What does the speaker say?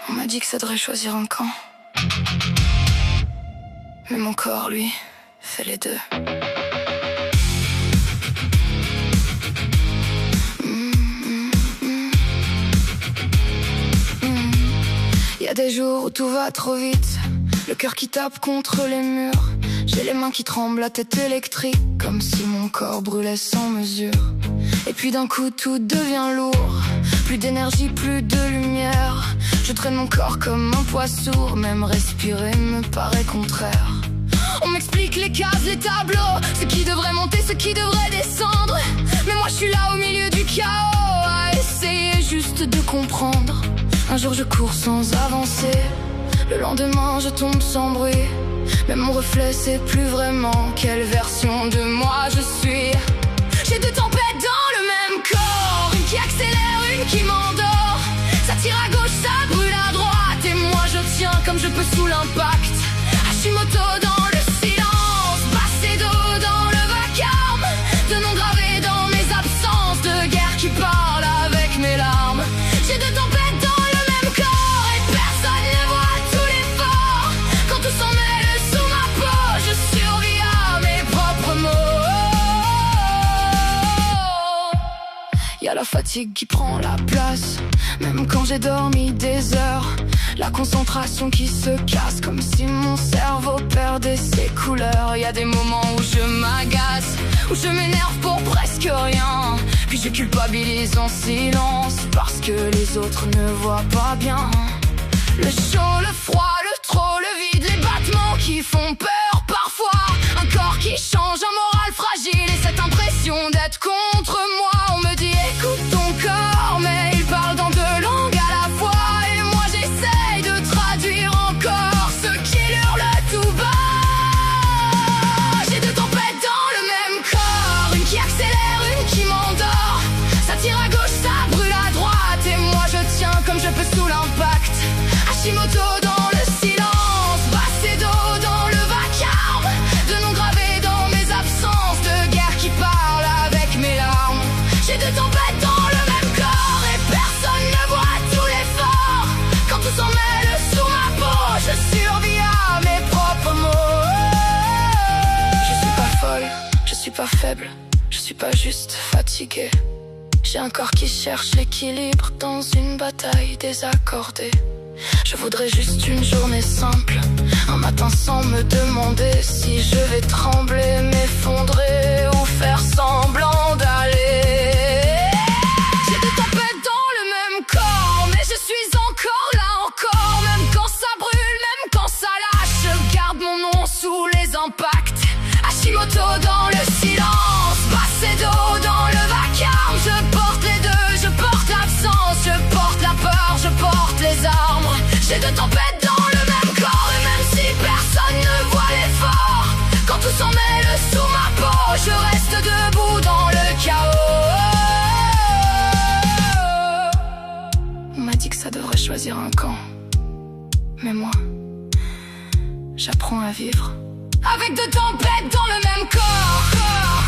On m'a dit que ça devrait choisir un camp. Mais mon corps, lui, fait les deux. Y a des jours où tout va trop vite, le cœur qui tape contre les murs. J'ai les mains qui tremblent, la tête électrique, comme si mon corps brûlait sans mesure. Et puis d'un coup tout devient lourd, plus d'énergie, plus de lumière. Je traîne mon corps comme un poids sourd, même respirer me paraît contraire. On m'explique les cases, les tableaux, ce qui devrait monter, ce qui devrait descendre. Mais moi je suis là au milieu du chaos, à essayer juste de comprendre. Un jour je cours sans avancer, le lendemain je tombe sans bruit. Mais mon reflet c'est plus vraiment quelle version de moi je suis. J'ai deux tempêtes dans le même corps, une qui accélère, une qui m'endort. Ça tire à gauche, ça brûle à droite, et moi je tiens comme je peux sous l'impact. Hashimoto dans le silence, passer d'eau dans le vacarme, de noms gravés dans mes absences, de guerre qui parle avec mes larmes. J'ai deux tempêtes dans le même corps, et personne ne voit tout l'effort. Quand tout s'en mêle sous ma peau, je survis à mes propres mots. Y'a la fatigue qui prend la place, même quand j'ai dormi des heures. La concentration qui se casse, comme si mon cerveau perdait ses couleurs. Y'a des moments où je m'agace, où je m'énerve pour presque rien. Puis je culpabilise en silence, parce que les autres ne voient pas bien. Le chaud, le froid, le trop, le vide, les battements qui font peur parfois. Un corps qui change, un moral fragile, et cette impression d'être contre moi. On me dit écoute ton corps, mais il parle dans deux langues à la fois. Et moi j'essaye de traduire encore ce qu'il hurle tout bas. J'ai deux tempêtes dans le même corps, une qui accélère, une qui m'endort. Ça tire à gauche, ça brûle à droite, et moi je tiens comme je peux sous l'impact. Hashimoto dans le silence, passer d'eau dans le vacarme, de noms gravés dans mes absences, de guerre qui parle avec mes larmes. J'ai deux tempêtes dans le même corps, et personne ne voit tout l'effort. Quand tout s'en mêle sous ma peau, je survis à mes propres mots. Je suis pas folle, je suis pas faible, je suis pas juste fatiguée. J'ai un corps qui cherche l'équilibre dans une bataille désaccordée. Je voudrais juste une journée simple, un matin sans me demander si je vais trembler, m'effondrer ou faire semblant d'aller. J'ai deux tempêtes dans le même corps, mais je suis encore là encore. Même quand ça brûle, même quand ça lâche, je garde mon nom sous les impacts. Hashimoto dans le silence, passer d'eau dans le vacarme. Je porte les deux, je porte l'absence, je porte la peur, je porte les armes. J'ai deux tempêtes dans le même corps, et même si personne ne voit l'effort, quand tout s'en mêle sous ma peau, je reste debout dans le chaos. On m'a dit que ça devrait choisir un camp, mais moi, j'apprends à vivre avec deux tempêtes dans le même corps.